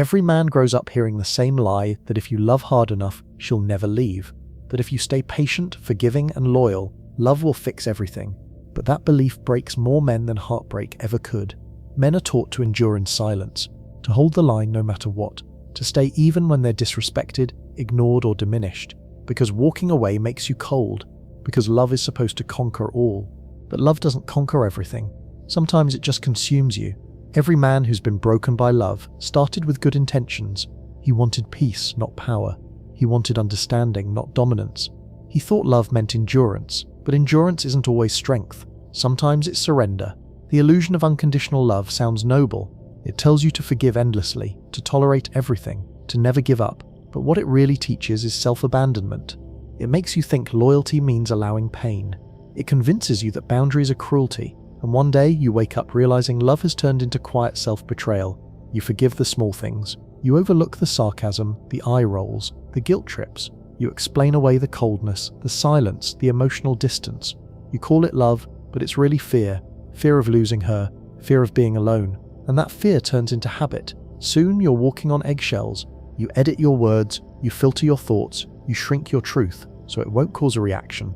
Every man grows up hearing the same lie that if you love hard enough, she'll never leave. That if you stay patient, forgiving, and loyal, love will fix everything. But that belief breaks more men than heartbreak ever could. Men are taught to endure in silence, to hold the line no matter what, to stay even when they're disrespected, ignored, or diminished. Because walking away makes you cold. Because love is supposed to conquer all. But love doesn't conquer everything. Sometimes it just consumes you. Every man who's been broken by love started with good intentions. He wanted peace, not power. He wanted understanding, not dominance. He thought love meant endurance, but endurance isn't always strength. Sometimes it's surrender. The illusion of unconditional love sounds noble. It tells you to forgive endlessly, to tolerate everything, to never give up. But what it really teaches is self-abandonment. It makes you think loyalty means allowing pain. It convinces you that boundaries are cruelty. And one day you wake up realizing love has turned into quiet self-betrayal. You forgive the small things. You overlook the sarcasm, the eye rolls, the guilt trips. You explain away the coldness, the silence, the emotional distance. You call it love, but it's really fear. Fear of losing her, fear of being alone. And that fear turns into habit. Soon you're walking on eggshells. You edit your words, you filter your thoughts, you shrink your truth, so it won't cause a reaction.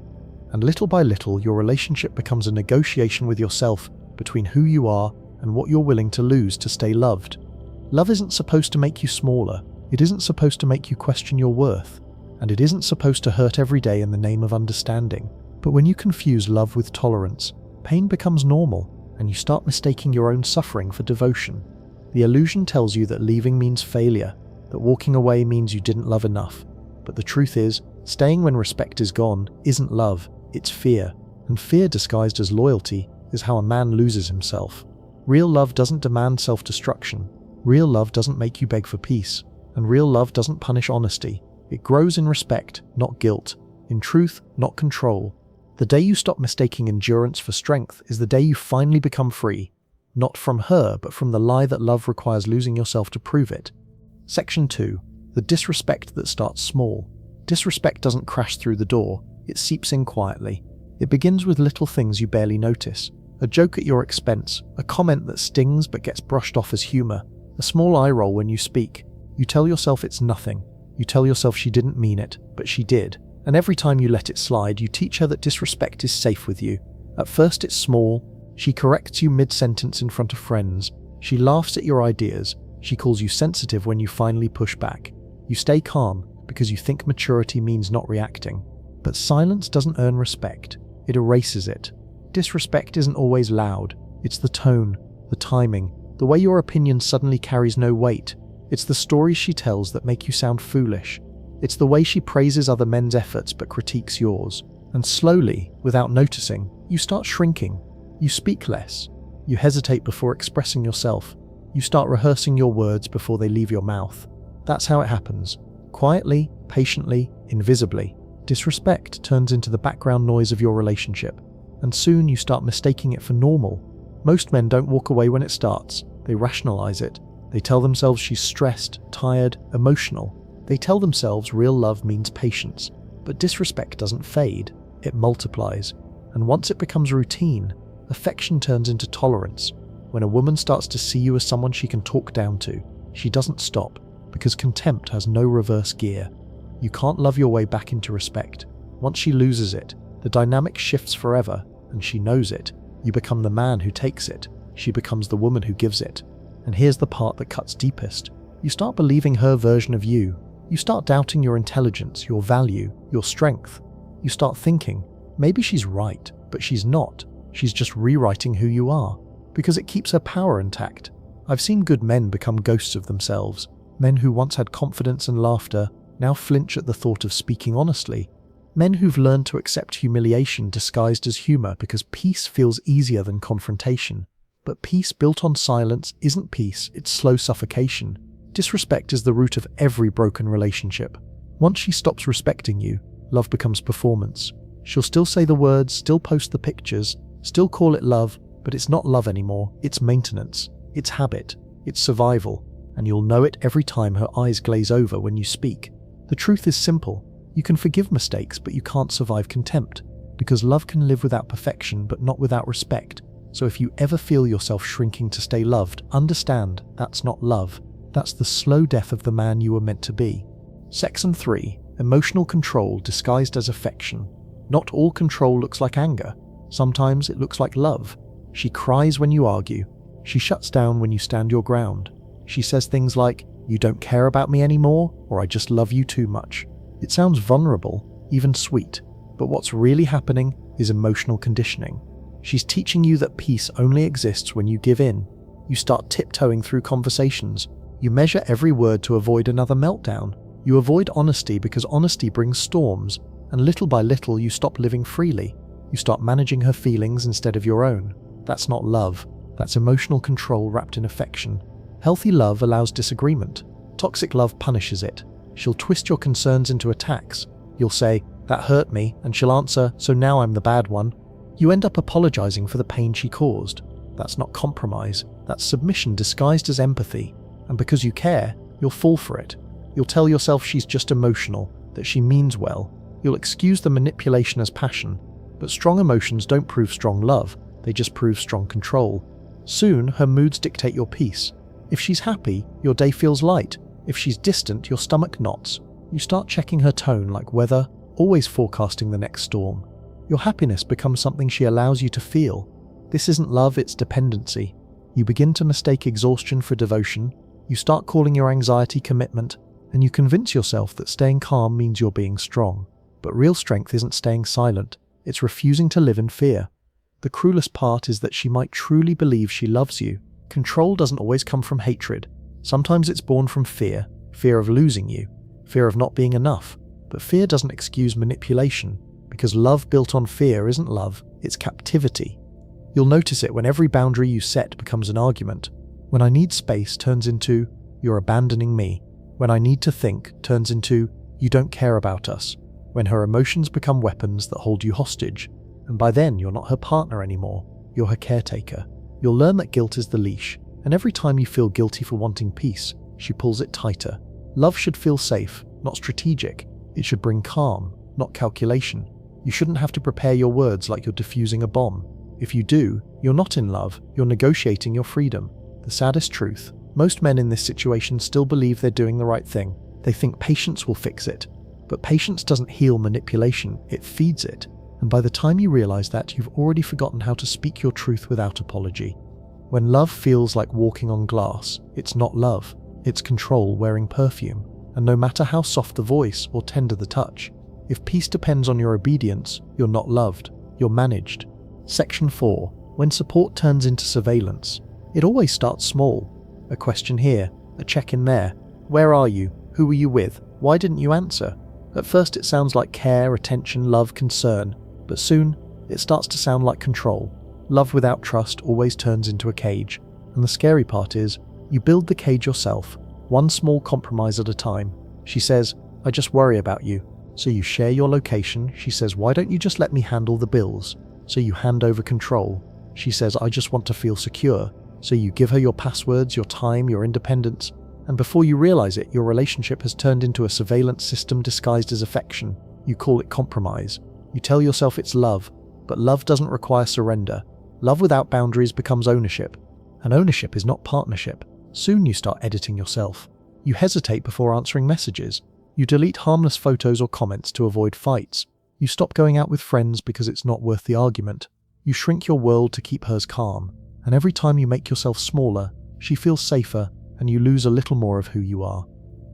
And little by little, your relationship becomes a negotiation with yourself between who you are and what you're willing to lose to stay loved. Love isn't supposed to make you smaller. It isn't supposed to make you question your worth. And it isn't supposed to hurt every day in the name of understanding. But when you confuse love with tolerance, pain becomes normal, and you start mistaking your own suffering for devotion. The illusion tells you that leaving means failure, that walking away means you didn't love enough. But the truth is, staying when respect is gone isn't love, it's fear. And fear disguised as loyalty is how a man loses himself. Real love doesn't demand self-destruction. Real love doesn't make you beg for peace. And real love doesn't punish honesty. It grows in respect, not guilt. In truth, not control. The day you stop mistaking endurance for strength is the day you finally become free. Not from her, but from the lie that love requires losing yourself to prove it. Section 2. The disrespect that starts small. Disrespect doesn't crash through the door. It seeps in quietly. It begins with little things you barely notice. A joke at your expense, a comment that stings but gets brushed off as humor, a small eye roll when you speak. You tell yourself it's nothing. You tell yourself she didn't mean it, but she did. And every time you let it slide, you teach her that disrespect is safe with you. At first it's small. She corrects you mid-sentence in front of friends. She laughs at your ideas. She calls you sensitive when you finally push back. You stay calm because you think maturity means not reacting. But silence doesn't earn respect. It erases it. Disrespect isn't always loud. It's the tone, the timing, the way your opinion suddenly carries no weight. It's the stories she tells that make you sound foolish. It's the way she praises other men's efforts but critiques yours. And slowly, without noticing, you start shrinking. You speak less. You hesitate before expressing yourself. You start rehearsing your words before they leave your mouth. That's how it happens. Quietly, patiently, invisibly. Disrespect turns into the background noise of your relationship. And soon you start mistaking it for normal. Most men don't walk away when it starts. They rationalize it. They tell themselves she's stressed, tired, emotional. They tell themselves real love means patience. But disrespect doesn't fade. It multiplies. And once it becomes routine, affection turns into tolerance. When a woman starts to see you as someone she can talk down to, she doesn't stop, because contempt has no reverse gear. You can't love your way back into respect. Once she loses it, the dynamic shifts forever, and she knows it. You become the man who takes it. She becomes the woman who gives it. And here's the part that cuts deepest. You start believing her version of you. You start doubting your intelligence, your value, your strength. You start thinking, maybe she's right, but she's not. She's just rewriting who you are. Because it keeps her power intact. I've seen good men become ghosts of themselves. Men who once had confidence and laughter now flinch at the thought of speaking honestly. Men who've learned to accept humiliation disguised as humor because peace feels easier than confrontation. But peace built on silence isn't peace, it's slow suffocation. Disrespect is the root of every broken relationship. Once she stops respecting you, love becomes performance. She'll still say the words, still post the pictures, still call it love, but it's not love anymore, it's maintenance, it's habit, it's survival, and you'll know it every time her eyes glaze over when you speak. The truth is simple. You can forgive mistakes, but you can't survive contempt, because love can live without perfection, but not without respect. So if you ever feel yourself shrinking to stay loved, understand that's not love. That's the slow death of the man you were meant to be. Section 3. Emotional control disguised as affection. Not all control looks like anger. Sometimes it looks like love. She cries when you argue. She shuts down when you stand your ground. She says things like, "You don't care about me anymore," or "I just love you too much." It sounds vulnerable, even sweet, but what's really happening is emotional conditioning. She's teaching you that peace only exists when you give in. You start tiptoeing through conversations. You measure every word to avoid another meltdown. You avoid honesty because honesty brings storms, and little by little you stop living freely. You start managing her feelings instead of your own. That's not love. That's emotional control wrapped in affection. Healthy love allows disagreement. Toxic love punishes it. She'll twist your concerns into attacks. You'll say, "That hurt me," and she'll answer, "So now I'm the bad one." You end up apologizing for the pain she caused. That's not compromise. That's submission disguised as empathy. And because you care, you'll fall for it. You'll tell yourself she's just emotional, that she means well. You'll excuse the manipulation as passion. But strong emotions don't prove strong love. They just prove strong control. Soon, her moods dictate your peace. If she's happy, your day feels light. If she's distant, your stomach knots. You start checking her tone like weather, always forecasting the next storm. Your happiness becomes something she allows you to feel. This isn't love, it's dependency. You begin to mistake exhaustion for devotion. You start calling your anxiety commitment, and you convince yourself that staying calm means you're being strong. But real strength isn't staying silent. It's refusing to live in fear. The cruelest part is that she might truly believe she loves you. Control doesn't always come from hatred. Sometimes it's born from fear. Fear of losing you. Fear of not being enough. But fear doesn't excuse manipulation, because love built on fear isn't love, it's captivity. You'll notice it when every boundary you set becomes an argument. When I need space turns into, "You're abandoning me." When I need to think turns into, "You don't care about us." When her emotions become weapons that hold you hostage. And by then you're not her partner anymore, you're her caretaker. You'll learn that guilt is the leash, and every time you feel guilty for wanting peace, she pulls it tighter. Love should feel safe, not strategic. It should bring calm, not calculation. You shouldn't have to prepare your words like you're defusing a bomb. If you do, you're not in love, you're negotiating your freedom. The saddest truth, most men in this situation still believe they're doing the right thing. They think patience will fix it. But patience doesn't heal manipulation, it feeds it. And by the time you realize that, you've already forgotten how to speak your truth without apology. When love feels like walking on glass, it's not love, it's control wearing perfume. And no matter how soft the voice or tender the touch, if peace depends on your obedience, you're not loved, you're managed. Section 4. When support turns into surveillance. It always starts small. A question here, a check-in there. Where are you? Who were you with? Why didn't you answer? At first it sounds like care, attention, love, concern, but soon it starts to sound like control. Love without trust always turns into a cage, and the scary part is, you build the cage yourself, one small compromise at a time. She says, "I just worry about you." So you share your location. She says, "Why don't you just let me handle the bills?" So you hand over control. She says, "I just want to feel secure." So you give her your passwords, your time, your independence. And before you realize it, your relationship has turned into a surveillance system disguised as affection. You call it compromise. You tell yourself it's love, but love doesn't require surrender. Love without boundaries becomes ownership. And ownership is not partnership. Soon you start editing yourself. You hesitate before answering messages. You delete harmless photos or comments to avoid fights. You stop going out with friends because it's not worth the argument. You shrink your world to keep hers calm. And every time you make yourself smaller, she feels safer, and you lose a little more of who you are.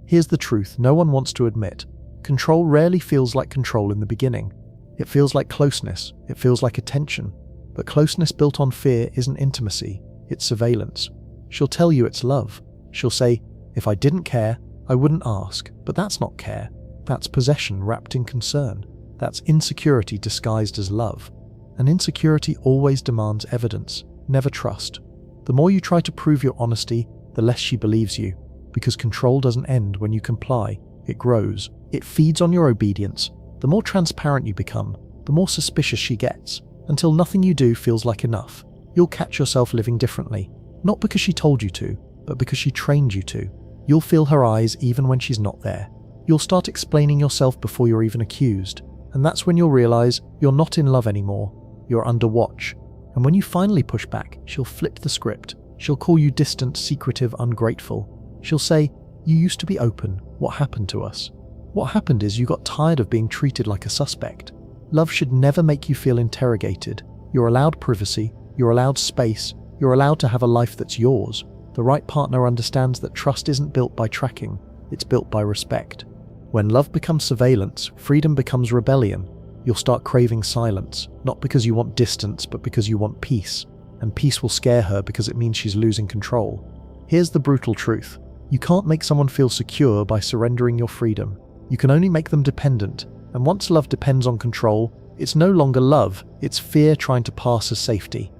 Here's the truth no one wants to admit. Control rarely feels like control in the beginning. It feels like closeness. It feels like attention. But closeness built on fear isn't intimacy. It's surveillance. She'll tell you it's love. She'll say, "If I didn't care, I wouldn't ask." But that's not care. That's possession wrapped in concern. That's insecurity disguised as love. And insecurity always demands evidence, never trust. The more you try to prove your honesty, the less she believes you. Because control doesn't end when you comply. It grows. It feeds on your obedience. The more transparent you become, the more suspicious she gets, until nothing you do feels like enough. You'll catch yourself living differently, not because she told you to, but because she trained you to. You'll feel her eyes even when she's not there. You'll start explaining yourself before you're even accused, and that's when you'll realize you're not in love anymore. You're under watch. And when you finally push back, she'll flip the script. She'll call you distant, secretive, ungrateful. She'll say, "You used to be open. What happened to us?" What happened is you got tired of being treated like a suspect. Love should never make you feel interrogated. You're allowed privacy, you're allowed space, you're allowed to have a life that's yours. The right partner understands that trust isn't built by tracking, it's built by respect. When love becomes surveillance, freedom becomes rebellion. You'll start craving silence, not because you want distance, but because you want peace. And peace will scare her because it means she's losing control. Here's the brutal truth. You can't make someone feel secure by surrendering your freedom. You can only make them dependent. And once love depends on control, it's no longer love, it's fear trying to pass as safety.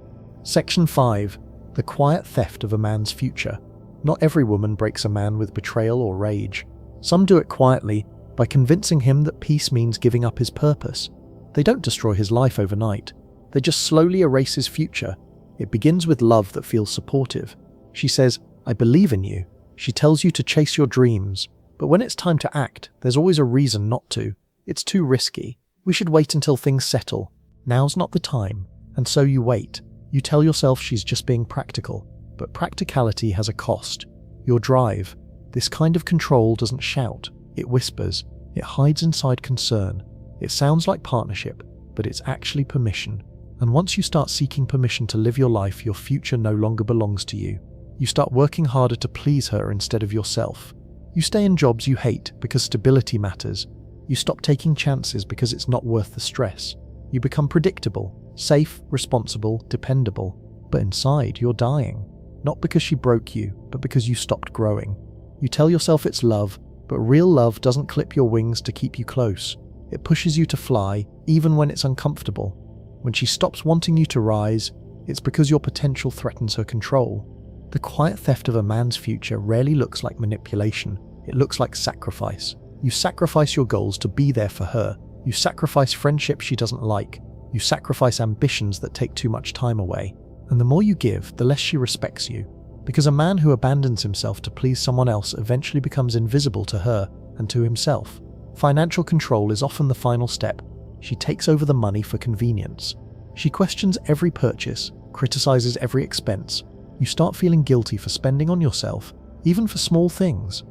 Section 5. The quiet theft of a man's future. Not every woman breaks a man with betrayal or rage. Some do it quietly, by convincing him that peace means giving up his purpose. They don't destroy his life overnight. They just slowly erase his future. It begins with love that feels supportive. She says, "I believe in you." She tells you to chase your dreams. But when it's time to act, there's always a reason not to. It's too risky. We should wait until things settle. Now's not the time. And so you wait. You tell yourself she's just being practical. But practicality has a cost. Your drive. This kind of control doesn't shout. It whispers. It hides inside concern. It sounds like partnership, but it's actually permission. And once you start seeking permission to live your life, your future no longer belongs to you. You start working harder to please her instead of yourself. You stay in jobs you hate because stability matters. You stop taking chances because it's not worth the stress. You become predictable, safe, responsible, dependable. But inside, you're dying. Not because she broke you, but because you stopped growing. You tell yourself it's love, but real love doesn't clip your wings to keep you close. It pushes you to fly, even when it's uncomfortable. When she stops wanting you to rise, it's because your potential threatens her control. The quiet theft of a man's future rarely looks like manipulation. It looks like sacrifice. You sacrifice your goals to be there for her. You sacrifice friendships she doesn't like. You sacrifice ambitions that take too much time away. And the more you give, the less she respects you. Because a man who abandons himself to please someone else eventually becomes invisible to her and to himself. Financial control is often the final step. She takes over the money for convenience. She questions every purchase, criticizes every expense. You start feeling guilty for spending on yourself, even for small things.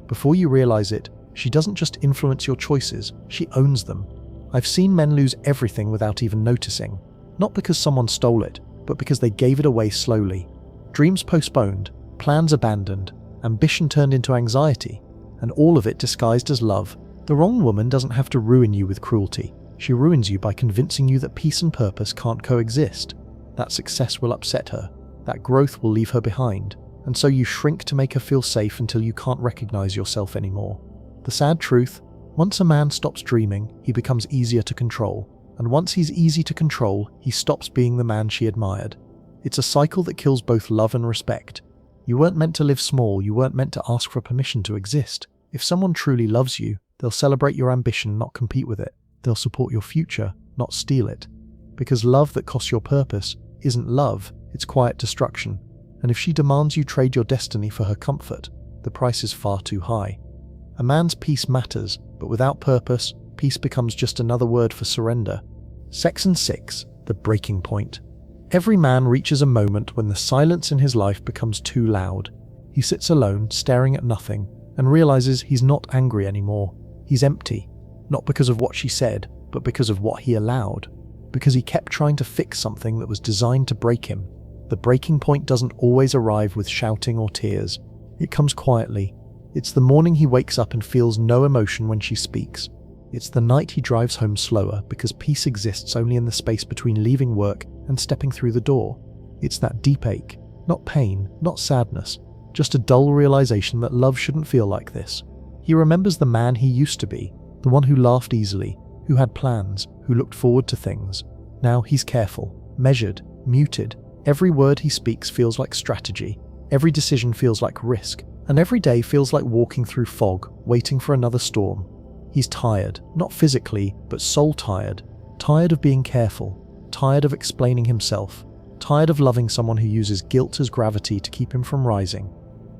Before you realize it, she doesn't just influence your choices, she owns them. I've seen men lose everything without even noticing. Not because someone stole it, but because they gave it away slowly. Dreams postponed, plans abandoned, ambition turned into anxiety, and all of it disguised as love. The wrong woman doesn't have to ruin you with cruelty. She ruins you by convincing you that peace and purpose can't coexist. That success will upset her. That growth will leave her behind. And so you shrink to make her feel safe until you can't recognize yourself anymore. The sad truth, once a man stops dreaming, he becomes easier to control. And once he's easy to control, he stops being the man she admired. It's a cycle that kills both love and respect. You weren't meant to live small, you weren't meant to ask for permission to exist. If someone truly loves you, they'll celebrate your ambition, not compete with it. They'll support your future, not steal it. Because love that costs your purpose isn't love, it's quiet destruction. And if she demands you trade your destiny for her comfort, the price is far too high. A man's peace matters, but without purpose, peace becomes just another word for surrender. Section 6. The breaking point. Every man reaches a moment when the silence in his life becomes too loud. He sits alone, staring at nothing, and realizes he's not angry anymore. He's empty. Not because of what she said, but because of what he allowed. Because he kept trying to fix something that was designed to break him. The breaking point doesn't always arrive with shouting or tears. It comes quietly. It's the morning he wakes up and feels no emotion when she speaks. It's the night he drives home slower because peace exists only in the space between leaving work and stepping through the door. It's that deep ache, not pain, not sadness, just a dull realization that love shouldn't feel like this. He remembers the man he used to be, the one who laughed easily, who had plans, who looked forward to things. Now he's careful, measured, muted. Every word he speaks feels like strategy. Every decision feels like risk. And every day feels like walking through fog, waiting for another storm. He's tired, not physically, but soul tired. Tired of being careful. Tired of explaining himself. Tired of loving someone who uses guilt as gravity to keep him from rising.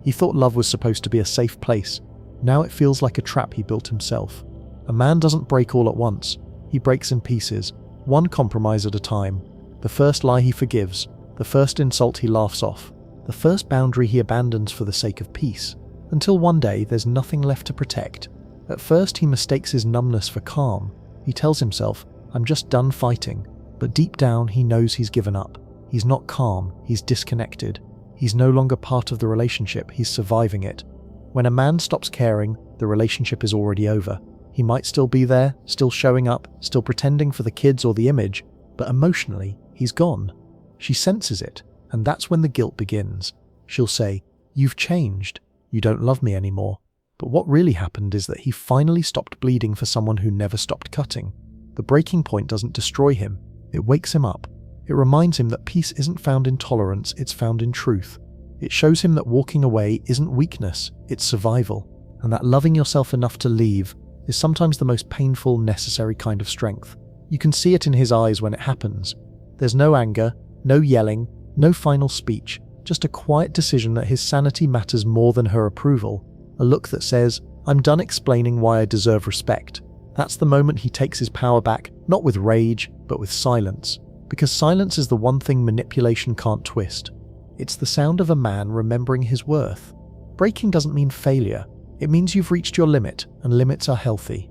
He thought love was supposed to be a safe place. Now it feels like a trap he built himself. A man doesn't break all at once. He breaks in pieces, one compromise at a time. The first lie he forgives. The first insult he laughs off. The first boundary he abandons for the sake of peace. until one day there's nothing left to protect. At first he mistakes his numbness for calm. He tells himself, "I'm just done fighting," but deep down he knows he's given up. He's not calm, he's disconnected. He's no longer part of the relationship, he's surviving it. When a man stops caring, the relationship is already over. He might still be there, still showing up, still pretending for the kids or the image, but emotionally, he's gone. She senses it, and that's when the guilt begins. She'll say, "You've changed. You don't love me anymore." But what really happened is that he finally stopped bleeding for someone who never stopped cutting. The breaking point doesn't destroy him, it wakes him up. It reminds him that peace isn't found in tolerance, it's found in truth. It shows him that walking away isn't weakness, it's survival, and that loving yourself enough to leave is sometimes the most painful, necessary kind of strength. You can see it in his eyes when it happens. There's no anger, no yelling, no final speech, just a quiet decision that his sanity matters more than her approval. A look that says, "I'm done explaining why I deserve respect." That's the moment he takes his power back, not with rage, but with silence. Because silence is the one thing manipulation can't twist. It's the sound of a man remembering his worth. Breaking doesn't mean failure. It means you've reached your limit, and limits are healthy.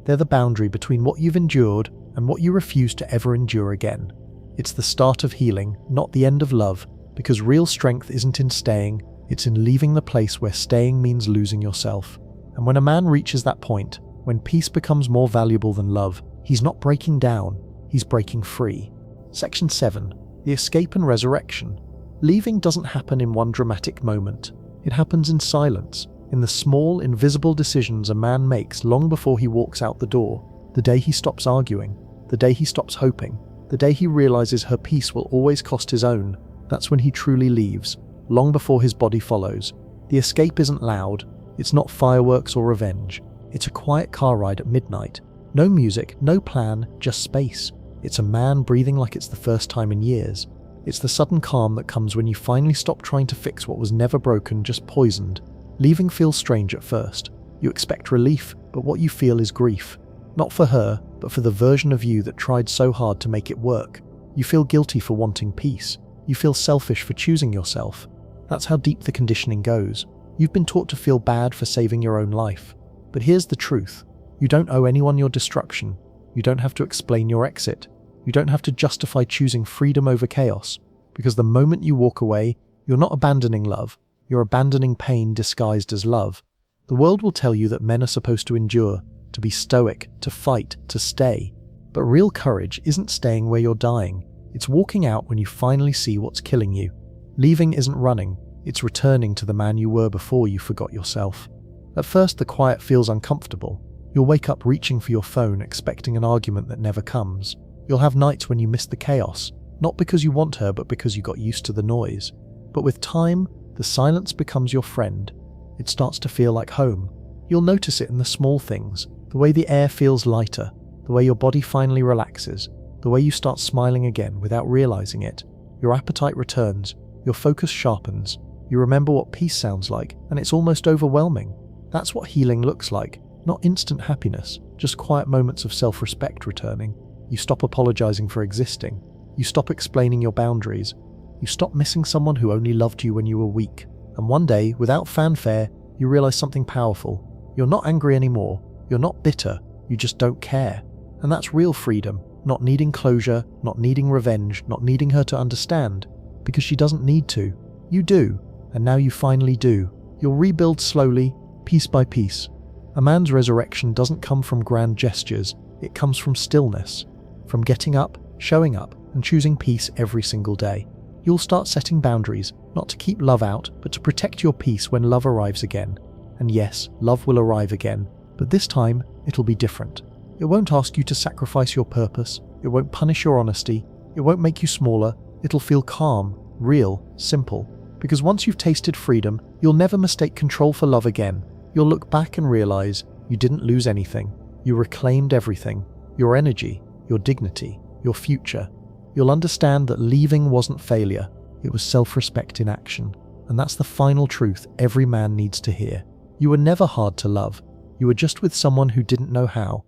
They're the boundary between what you've endured and what you refuse to ever endure again. It's the start of healing, not the end of love, because real strength isn't in staying, it's in leaving the place where staying means losing yourself. And when a man reaches that point, when peace becomes more valuable than love, he's not breaking down, he's breaking free. Section 7. The escape and resurrection. Leaving doesn't happen in one dramatic moment. It happens in silence, in the small, invisible decisions a man makes long before he walks out the door. The day he stops arguing, the day he stops hoping, the day he realizes her peace will always cost his own. That's when he truly leaves, long before his body follows. The escape isn't loud, it's not fireworks or revenge. It's a quiet car ride at midnight. No music, no plan, just space. It's a man breathing like it's the first time in years. It's the sudden calm that comes when you finally stop trying to fix what was never broken, just poisoned. Leaving feels strange at first. You expect relief, but what you feel is grief. Not for her, but for the version of you that tried so hard to make it work. You feel guilty for wanting peace. You feel selfish for choosing yourself. That's how deep the conditioning goes. You've been taught to feel bad for saving your own life. But here's the truth. You don't owe anyone your destruction. You don't have to explain your exit. You don't have to justify choosing freedom over chaos. Because the moment you walk away, you're not abandoning love. You're abandoning pain disguised as love. The world will tell you that men are supposed to endure, to be stoic, to fight, to stay. But real courage isn't staying where you're dying. It's walking out when you finally see what's killing you. Leaving isn't running. It's returning to the man you were before you forgot yourself. At first, the quiet feels uncomfortable. You'll wake up reaching for your phone, expecting an argument that never comes. You'll have nights when you miss the chaos, not because you want her, but because you got used to the noise. But with time, the silence becomes your friend. It starts to feel like home. You'll notice it in the small things, the way the air feels lighter, the way your body finally relaxes, the way you start smiling again without realizing it. Your appetite returns, your focus sharpens, you remember what peace sounds like, and it's almost overwhelming. That's what healing looks like, not instant happiness, just quiet moments of self-respect returning. You stop apologizing for existing. You stop explaining your boundaries. You stop missing someone who only loved you when you were weak. And one day, without fanfare, you realize something powerful. You're not angry anymore. You're not bitter. You just don't care. And that's real freedom. Not needing closure, not needing revenge, not needing her to understand. Because she doesn't need to. You do. And now you finally do. You'll rebuild slowly, piece by piece. A man's resurrection doesn't come from grand gestures. It comes from stillness. From getting up, showing up, and choosing peace every single day. You'll start setting boundaries, not to keep love out, but to protect your peace when love arrives again. And yes, love will arrive again, but this time, it'll be different. It won't ask you to sacrifice your purpose, it won't punish your honesty, it won't make you smaller, it'll feel calm, real, simple. Because once you've tasted freedom, you'll never mistake control for love again. You'll look back and realize you didn't lose anything. You reclaimed everything. Your energy, your dignity, your future. You'll understand that leaving wasn't failure, it was self-respect in action. And that's the final truth every man needs to hear. You were never hard to love. You were just with someone who didn't know how.